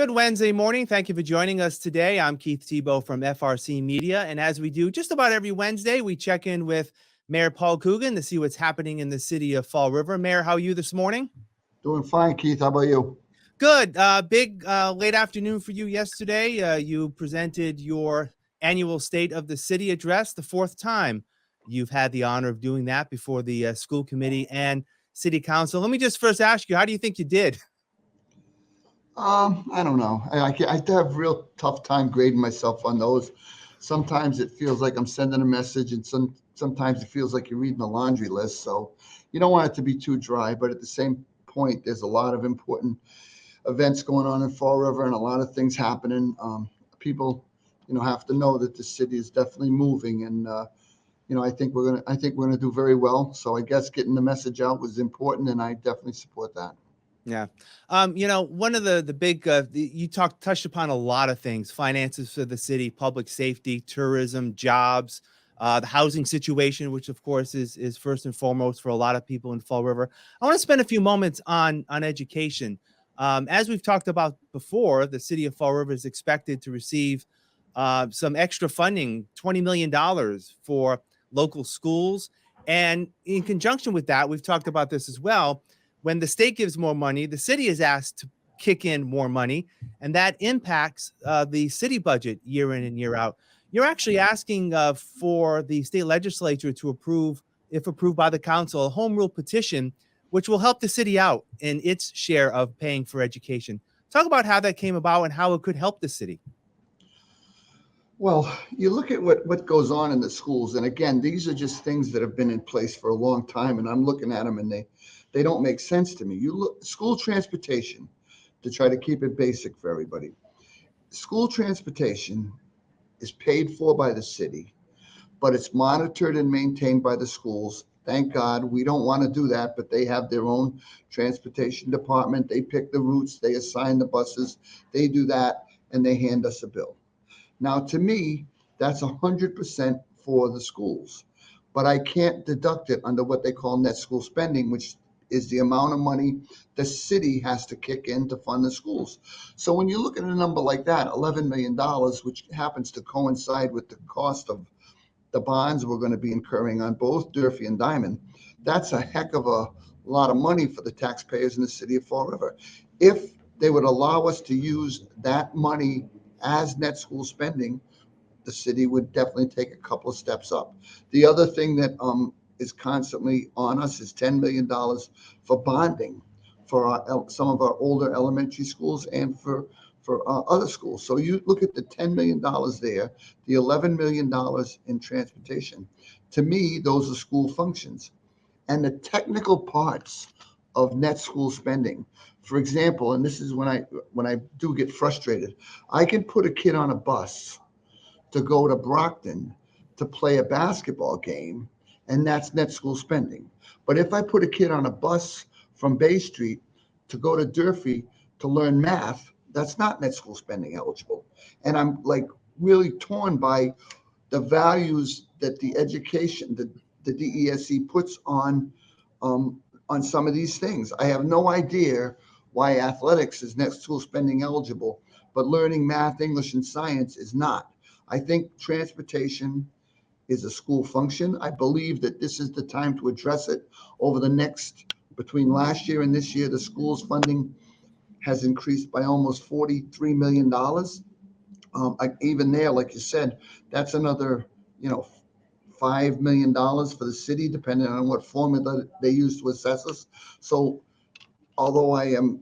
Good Wednesday morning. Thank you for joining us today. I'm Keith Tebow from FRC Media. And as we do just about every Wednesday, we check in with Mayor Paul Coogan to see what's happening in the city of Fall River. Mayor, how are you this morning? Doing fine, Keith. How about you? Good. Big late afternoon for you yesterday. You presented your annual State of the City address, the fourth time you've had the honor of doing that before the school committee and city council. Let me just first ask you, how do you think you did? I don't know. I have a real tough time grading myself on those. Sometimes it feels like I'm sending a message, and sometimes it feels like you're reading a laundry list. So you don't want it to be too dry, but at the same point, there's a lot of important events going on in Fall River and a lot of things happening. People, have to know that the city is definitely moving, and I think we're gonna do very well. So I guess getting the message out was important, and I definitely support that. Yeah. One of the big you touched upon a lot of things: finances for the city, public safety, tourism, jobs, the housing situation, which of course is first and foremost for a lot of people in Fall River. I want to spend a few moments on education. As we've talked about before, the city of Fall River is expected to receive some extra funding, $20 million for local schools, and in conjunction with that, we've talked about this as well. When the state gives more money, the city is asked to kick in more money, and that impacts the city budget year in and year out. You're actually asking for the state legislature to approve, if approved by the council, a home rule petition, which will help the city out in its share of paying for education. Talk about how that came about and how it could help the city. Well, you look at what goes on in the schools, and again, these are just things that have been in place for a long time, and I'm looking at them, and they don't make sense to me. You look school transportation, to try to keep it basic for everybody. School transportation is paid for by the city, but it's monitored and maintained by the schools. Thank God we don't want to do that, but they have their own transportation department. They pick the routes, they assign the buses, they do that, and they hand us a bill. Now, to me, that's 100% for the schools, but I can't deduct it under what they call net school spending, which is the amount of money the city has to kick in to fund the schools. So when you look at a number like that, $11 million, which happens to coincide with the cost of the bonds we're going to be incurring on both Durfee and Diamond, that's a heck of a lot of money for the taxpayers in the city of Fall River. If they would allow us to use that money as net school spending, the city would definitely take a couple of steps up. The other thing that is constantly on us is $10 million for bonding for some of our older elementary schools and for other schools. So you look at the $10 million there, the $11 million in transportation. To me, those are school functions. And the technical parts of net school spending. For example, and this is when I do get frustrated, I can put a kid on a bus to go to Brockton to play a basketball game, and that's net school spending. But if I put a kid on a bus from Bay Street to go to Durfee to learn math, that's not net school spending eligible. And I'm like really torn by the values that the education, the DESE puts on some of these things. I have no idea why athletics is net school spending eligible, but learning math, English, and science is not. I think transportation is a school function. I believe that this is the time to address it over the next, between last year and this year, the school's funding has increased by almost $43 million. Even there, like you said, that's another, $5 million for the city, depending on what formula they use to assess us. So although I am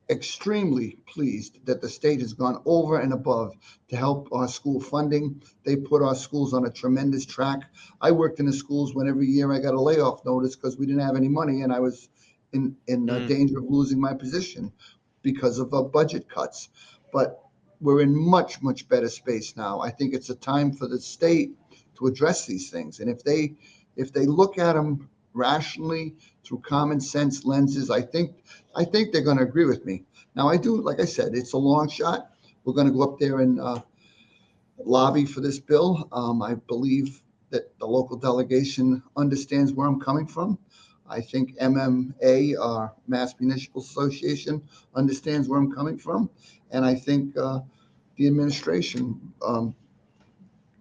extremely pleased that the state has gone over and above to help our school funding. They put our schools on a tremendous track. I worked in the schools when every year I got a layoff notice because we didn't have any money, and I was in danger of losing my position because of budget cuts. But we're in much, much better space now. I think it's a time for the state to address these things. And if they look at them rationally through common sense lenses, I think they're going to agree with me. Now, I do, like I said, it's a long shot. We're going to go up there and lobby for this bill. I believe that the local delegation understands where I'm coming from. I think MMA, Mass Municipal Association, understands where I'm coming from. And I think the administration,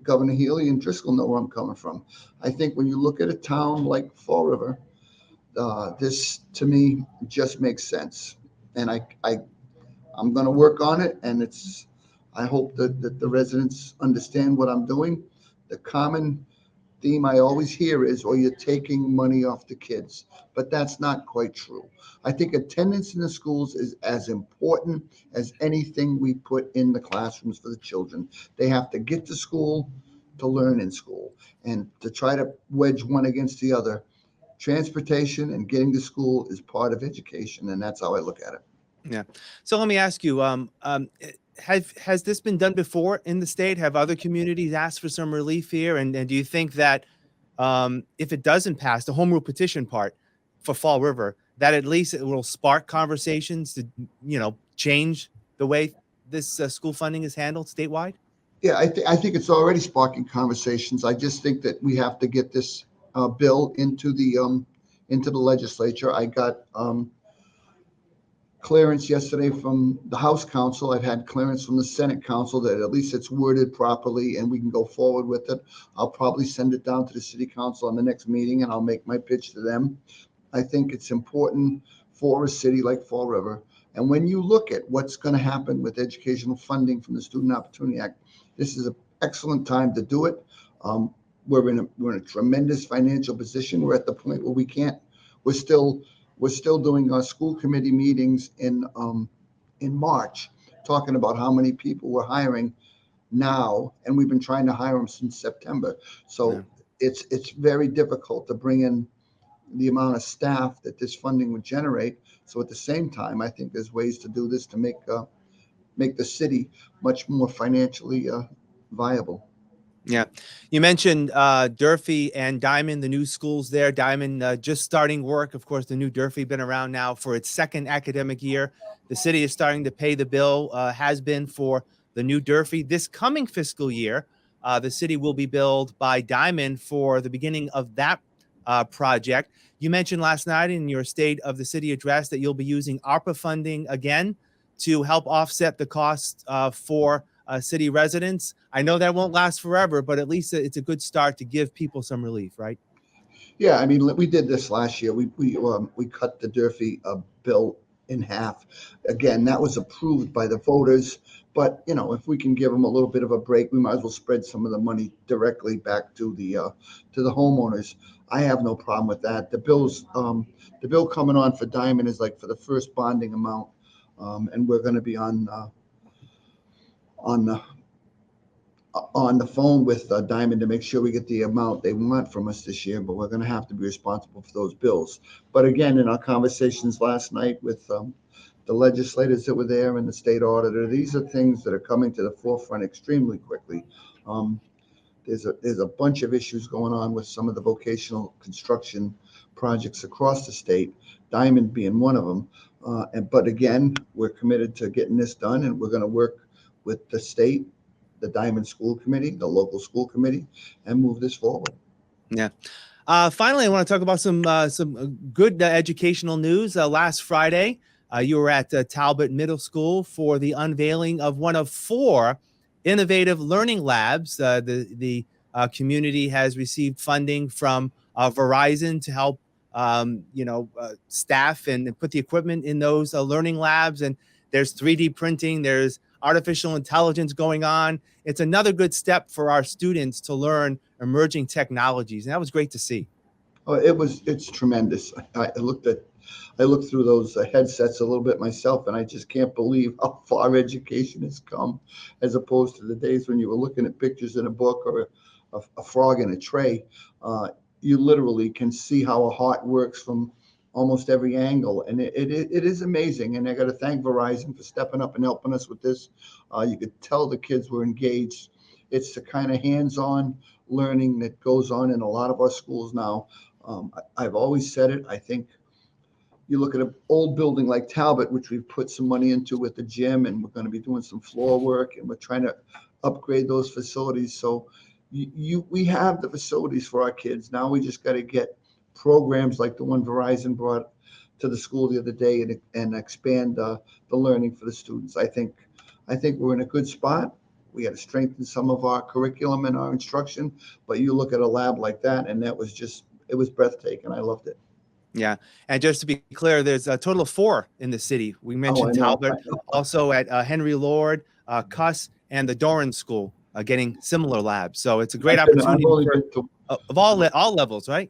Governor Healy and Driscoll, know where I'm coming from. I think when you look at a town like Fall River, this to me just makes sense. And I'm going to work on it. And I hope that the residents understand what I'm doing. The common theme I always hear is, "Oh, you're taking money off the kids," but that's not quite true. I think attendance in the schools is as important as anything we put in the classrooms for the children. They have to get to school to learn in school, and to try to wedge one against the other, transportation and getting to school is part of education, and that's how I look at it. Yeah. So let me ask you, has this been done before in the state? Have other communities asked for some relief here? And do you think that if it doesn't pass the home rule petition part for Fall River, that at least it will spark conversations to, change the way this school funding is handled statewide? Yeah, I think it's already sparking conversations. I just think that we have to get this bill into the legislature. I got clearance yesterday from the House Counsel. I've had clearance from the Senate Counsel that at least it's worded properly and we can go forward with it. I'll probably send it down to the City Council on the next meeting and I'll make my pitch to them. I think it's important for a city like Fall River. And when you look at what's going to happen with educational funding from the Student Opportunity Act, this is an excellent time to do it. We're in a tremendous financial position. We're at the point where we can't. We're still doing our school committee meetings in March, talking about how many people we're hiring now, and we've been trying to hire them since September. So it's very difficult to bring in the amount of staff that this funding would generate. So at the same time, I think there's ways to do this to make the city much more financially viable. Yeah. You mentioned Durfee and Diamond, the new schools there. Diamond just starting work. Of course, the new Durfee been around now for its second academic year. The city is starting to pay the bill, has been for the new Durfee. This coming fiscal year, the city will be billed by Diamond for the beginning of that project. You mentioned last night in your State of the City address that you'll be using ARPA funding again to help offset the costs for city residents. I know that won't last forever, but at least it's a good start to give people some relief, right? Yeah, I mean, we did this last year. We cut the Durfee bill in half. Again, that was approved by the voters. But if we can give them a little bit of a break, we might as well spread some of the money directly back to the homeowners. I have no problem with that. The bill coming on for Diamond is like for the first bonding amount, and we're going to be on the phone with Diamond to make sure we get the amount they want from us this year, but we're going to have to be responsible for those bills. But again, in our conversations last night with the legislators that were there and the state auditor, these are things that are coming to the forefront extremely quickly. There's a bunch of issues going on with some of the vocational construction projects across the state, Diamond being one of them. But again, we're committed to getting this done, and we're going to work with the state, the Diamond School Committee, the local school committee, and move this forward. Yeah. Finally, I want to talk about some good educational news. Last Friday, you were at Talbot Middle School for the unveiling of one of 4 innovative learning labs. The community has received funding from Verizon to help staff and put the equipment in those learning labs. And there's 3D printing, there's artificial intelligence going on. It's another good step for our students to learn emerging technologies. And that was great to see. Oh, it's tremendous. I looked through those headsets a little bit myself, and I just can't believe how far education has come, as opposed to the days when you were looking at pictures in a book or a frog in a tray. You literally can see how a heart works from almost every angle, and it is amazing. And I got to thank Verizon for stepping up and helping us with this. You could tell the kids were engaged. It's the kind of hands-on learning that goes on in a lot of our schools now. I've always said it. I think you look at an old building like Talbot, which we've put some money into with the gym, and we're going to be doing some floor work, and we're trying to upgrade those facilities. So we have the facilities for our kids. Now we just got to get programs like the one Verizon brought to the school the other day and expand the learning for the students. I think we're in a good spot. We got to strengthen some of our curriculum and our instruction, but you look at a lab like that, and it was breathtaking. I loved it. Yeah. And just to be clear, there's a total of 4 in the city. We Oh, I mentioned know. Talbot, also at Henry Lord, Cuss, and the Doran School getting similar labs. So it's a great I've opportunity only for, been to of all levels, right?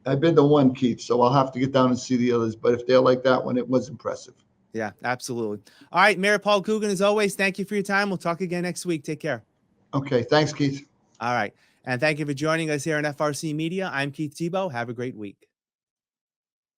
I've been to one, Keith, so I'll have to get down and see the others. But if they're like that one, it was impressive. Yeah, absolutely. All right, Mayor Paul Coogan, as always, thank you for your time. We'll talk again next week. Take care. Okay, thanks, Keith. All right. And thank you for joining us here on FRC Media. I'm Keith Tebow. Have a great week.